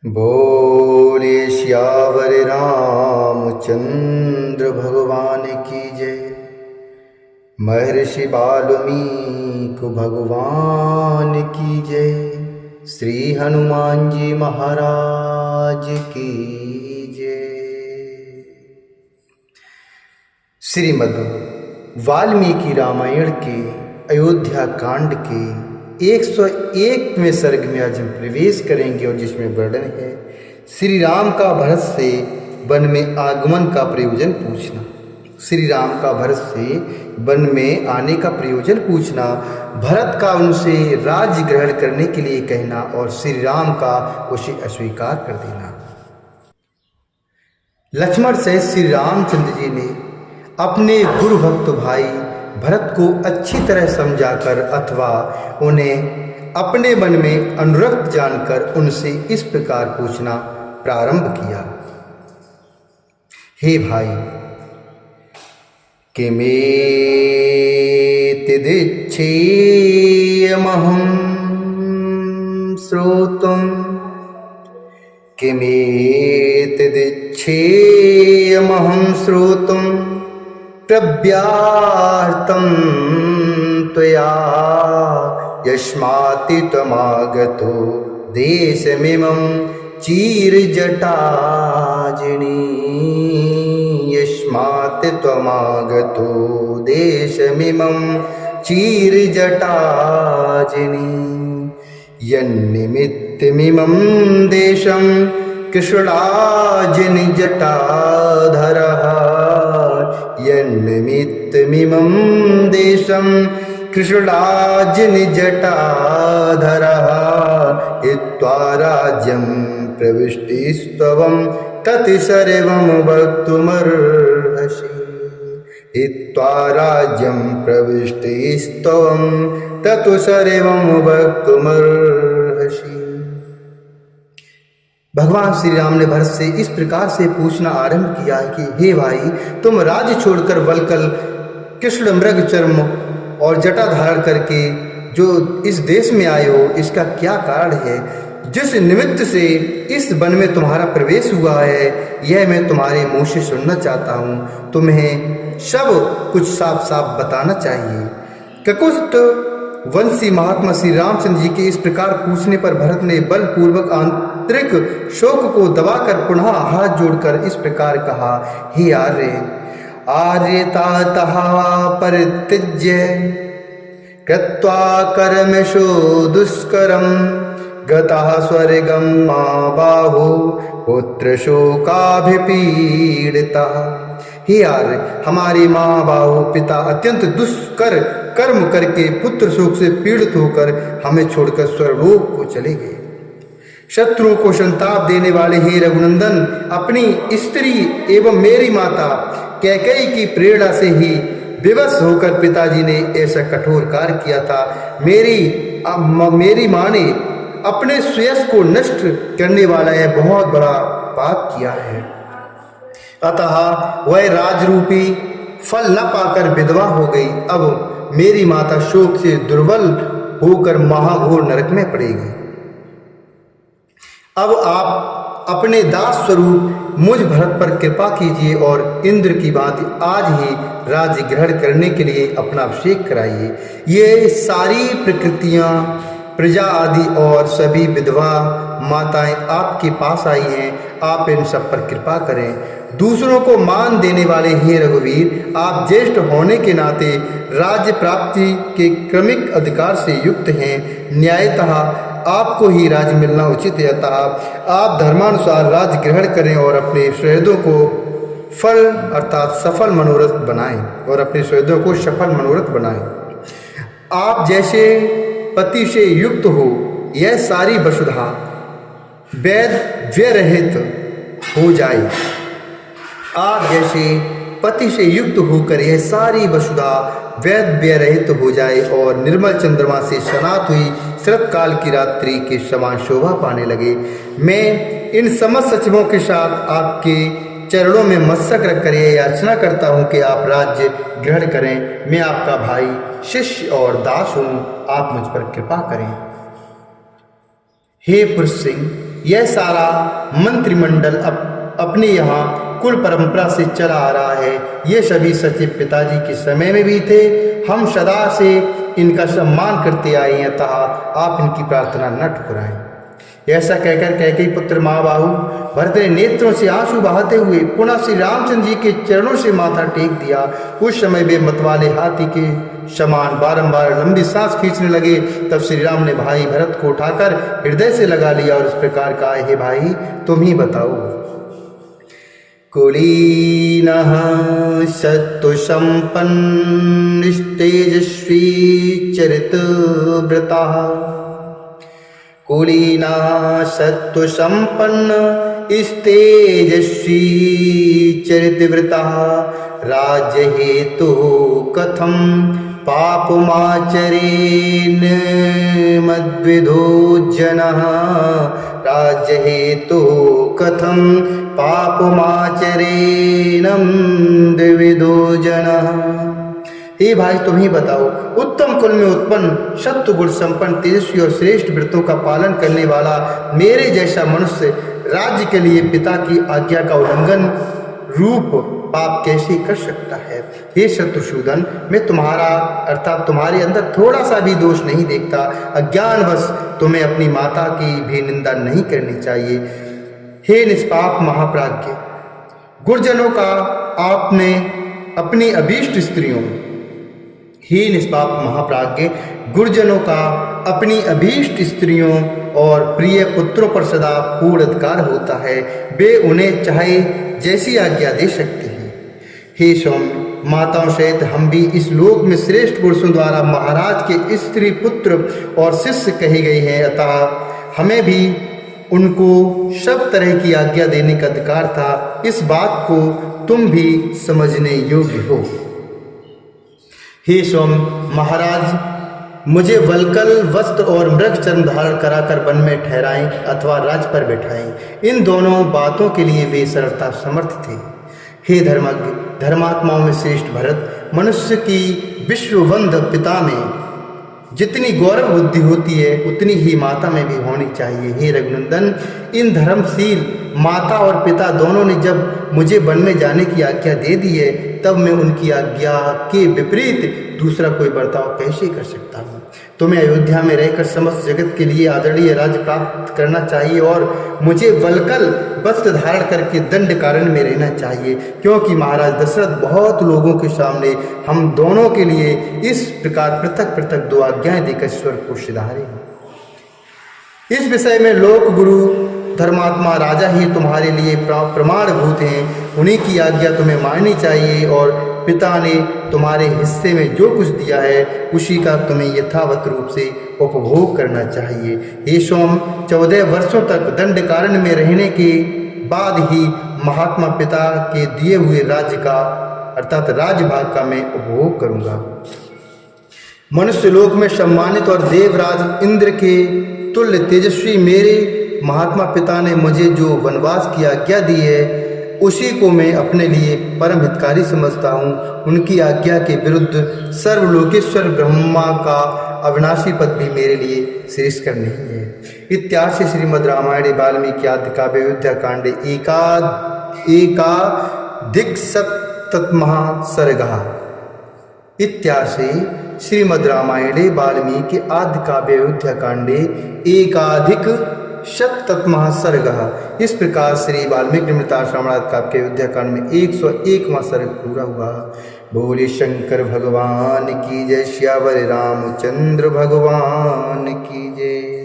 बोले श्यावर रामचंद्र भगवान की जय। महर्षि वाल्मीकि भगवान की जय। श्री हनुमान जी महाराज की जय। श्रीमद् वाल्मीकि रामायण के अयोध्या कांड के 101वें सर्ग में आज हम प्रवेश करेंगे और जिसमें वर्णन है श्री राम का भरत से वन में आगमन का प्रयोजन पूछना। श्री राम का भरत से वन में आने का प्रयोजन पूछना, भरत का उनसे राज्य ग्रहण करने के लिए कहना और श्री राम का उसे अस्वीकार कर देना। लक्ष्मण सहित श्री रामचंद्र जी ने अपने गुरु भक्त भाई भरत को अच्छी तरह समझाकर अथवा उन्हें अपने मन में अनुरक्त जानकर उनसे इस प्रकार पूछना प्रारंभ किया। हे भाई, किमेतिदिच्छेयमहं श्रोतुं किमेतिदिच्छेयमहं श्रोतुं प्रव्याहृतं त्वया यस्माति त्वमागतो देशमिमं चिरजटाजिनी। यस्मात् त्वमागतो देशमिमं चिरजटाजिनी। यन्निमित्तमिमं देशं कृष्णाजिनिजटाधरः। यन्निमित्तमिमं देशं कृष्णाजिनिजटाधरः। हित्वा राज्यं प्रविष्टिस्त्वं तत्सर्वं वक्तुमर्हसि। हित्वा राज्यं प्रविष्टिस्त्वं तत्सर्वं वक्तुमर्हसि। भगवान श्री राम ने भरत से इस प्रकार से पूछना आरंभ किया कि हे भाई, तुम राज्य छोड़कर वलकल कृष्ण मृग चर्म और जटा धारण करके जो इस देश में आए हो, इसका क्या कारण है? जिस निमित्त से इस वन में तुम्हारा प्रवेश हुआ है, यह मैं तुम्हारे मुंह से सुनना चाहता हूँ। तुम्हें सब कुछ साफ साफ बताना चाहिए। ककुस्त वंशी महात्मा श्री रामचंद्र जी के इस प्रकार पूछने पर भरत ने बलपूर्वक आंतरिक शोक को दबाकर पुनः हाथ जोड़कर इस प्रकार कहा, हे आर्य, आर्यतातः परित्यज्य कृत्वा कर्मशो दुष्करं गतः स्वर्गं महाबाहो पुत्रशोकाभिपीडितः। हे आर्य, हमारे महाबाहो पिता अत्यंत दुष्कर कर्म करके पुत्र शोक से पीड़ित होकर हमें छोड़कर स्वर्गलोक को चले गए। शत्रुओं को संताप देने वाले हे रघुनंदन, अपनी स्त्री एवं मेरी माता कैकेयी की प्रेरणा से ही विवश होकर पिताजी ने ऐसा कठोर कार्य किया था। मेरी माँ ने अपने श्रेयस को नष्ट करने वाला यह बहुत बड़ा पाप किया है। अतः वह राजरूपी फल न पाकर विधवा हो गई। अब मेरी माता शोक से दुर्बल होकर महाघोर नरक में पड़ेगी। अब आप अपने दास स्वरूप मुझ भरत पर कृपा कीजिए और इंद्र की भांति आज ही राज्य ग्रहण करने के लिए अपना अभिषेक कराइए। ये सारी प्रकृतियां, प्रजा आदि और सभी विधवा माताएं आपके पास आई हैं। आप इन सब पर कृपा करें। दूसरों को मान देने वाले हे रघुवीर, आप ज्येष्ठ होने के नाते राज्य प्राप्ति के क्रमिक अधिकार से युक्त हैं। न्यायतः आपको ही राज्य मिलना उचित है। अतः आप धर्मानुसार राज्य ग्रहण करें और अपने सुहृदों को फल अर्थात सफल मनोरथ बनाएं और अपने सुहृदों को सफल मनोरथ बनाएं। आप जैसे पति से युक्त हो, यह सारी वसुधा वैध व्यरहित हो जाए। आप जैसे पति से युक्त होकर यह सारी वसुधा वैध व्यरहित हो जाए और निर्मल चंद्रमा से स्नात हुई शरतकाल की रात्रि के समान शोभा पाने लगे। मैं इन समस्त सचिवों के साथ आपके चरणों में मस्तक रखकर यह याचना करता हूँ कि आप राज्य ग्रहण करें। मैं आपका भाई, शिष्य और दास हूँ। आप मुझ पर कृपा करें। हे पुरुष सिंह, यह सारा मंत्रिमंडल अपने यहाँ कुल परंपरा से चला आ रहा है। ये सभी सचिव पिताजी के समय में भी थे। हम सदा से इनका सम्मान करते आए हैं, अतः आप इनकी प्रार्थना न ठुकराएं। ऐसा कहकर कैकेयी पुत्र महाबाहु भरत ने नेत्रों से आंसू बहाते हुए पुनः श्री रामचंद्र जी के चरणों से माथा टेक दिया। उस समय वे मतवाले हाथी के समान बारंबार लंबी सांस खींचने लगे। तब श्री राम ने भाई भरत को उठाकर हृदय से लगा लिया और इस प्रकार कहा, हे भाई तुम ही बताओ। कुलीनः सत्तु संपन्न तेजस्वी चरितव्रतः, कुलीना सत्व संपन्न तेजस्वी चरितव्रता, राज्य हेतु कथम पापमाचरेन मद्विधो जनः, राज्य हेतु कथम पापमाचरेन द्विविधो जनः। हे भाई तुम ही बताओ, उत्तम कुल में उत्पन्न सत्व गुण संपन्न तेजस्वी और श्रेष्ठ व्रतों का पालन करने वाला मेरे जैसा मनुष्य राज्य के लिए पिता की आज्ञा का उल्लंघन रूप पाप कैसे कर सकता है। हे शत्रुसूदन, मैं तुम्हारा अर्थात तुम्हारे अंदर थोड़ा सा भी दोष नहीं देखता। अज्ञानवश तुम्हें अपनी माता की भी निंदा नहीं करनी चाहिए। हे निष्पाप महाप्राज्ञ, गुरुजनों का आपने अपनी अभीष्ट स्त्रियों, हे निष्पाप महाप्राज्ञ, गुरुजनों का अपनी अभीष्ट स्त्रियों और प्रिय पुत्रों पर सदा पूर्ण अधिकार होता है। वे उन्हें चाहे जैसी आज्ञा दे सकते हैं। हे सौम्य, माताओं सहित हम भी इस लोक में श्रेष्ठ पुरुषों द्वारा महाराज के स्त्री पुत्र और शिष्य कहे गए हैं, अतः हमें भी उनको सब तरह की आज्ञा देने का अधिकार था। इस बात को तुम भी समझने योग्य हो। हे सोम महाराज, मुझे वल्कल वस्त्र और मृग चर्म धारण कराकर वन में ठहराएं अथवा राज पर बैठाएं, इन दोनों बातों के लिए वे सर्वथा समर्थ थे। हे धर्मज्ञ, धर्मात्माओं में श्रेष्ठ भरत, मनुष्य की विश्ववंद पिता में जितनी गौरव बुद्धि होती है उतनी ही माता में भी होनी चाहिए। हे रघुनंदन, इन धर्मशील माता और पिता दोनों ने जब मुझे वन में जाने की आज्ञा दे दी है, तब मैं उनकी आज्ञा के विपरीत दूसरा कोई बर्ताव कैसे कर सकता हूँ। तुम्हें अयोध्या में रहकर समस्त जगत के लिए आदरणीय राज्य प्राप्त करना चाहिए और मुझे वल्कल वस्त्र धारण करके दंड कारण में रहना चाहिए, क्योंकि महाराज दशरथ बहुत लोगों के सामने हम दोनों के लिए इस प्रकार पृथक पृथक दो आज्ञाएं देकर स्वर्ग को सिधारे हैं। इस विषय में लोक गुरु धर्मात्मा राजा ही तुम्हारे लिए प्रमाणभूत हैं। उन्हीं की आज्ञा तुम्हें माननी चाहिए और पिता ने तुम्हारे हिस्से में जो कुछ दिया है उसी का तुम्हें यथावत रूप से उपभोग करना चाहिए। हे सोम, 14 वर्षों तक दंड कारण में रहने के बाद ही महात्मा पिता के दिए हुए राज्य का अर्थात राजभाग का मैं उपभोग करूंगा। मनुष्य लोक में सम्मानित और देवराज इंद्र के तुल्य तेजस्वी मेरे महात्मा पिता ने मुझे जो वनवास की आज्ञा दी है उसी को मैं अपने लिए परम हितकारी समझता हूँ। उनकी आज्ञा के विरुद्ध सर्वलोकेश्वर ब्रह्मा का अविनाशी पद भी मेरे लिए श्रेष्ठकर नहीं है। इत्यादि श्रीमद् रामायणे वाल्मीकि आदि काव्ये अयोध्या कांडे एकाधिक सप्तमः सर्गः। इत्यादि श्रीमद् रामायणे वाल्मीकि आदि काव्ये अयोध्या कांडे एकाधिक शतमः सर्गः। इस प्रकार श्री वाल्मीकि रामायण काव्य के अयोध्या कांड में 101वां सर्ग पूरा हुआ। बोले शंकर भगवान की जय, श्यावर रामचंद्र भगवान की जय।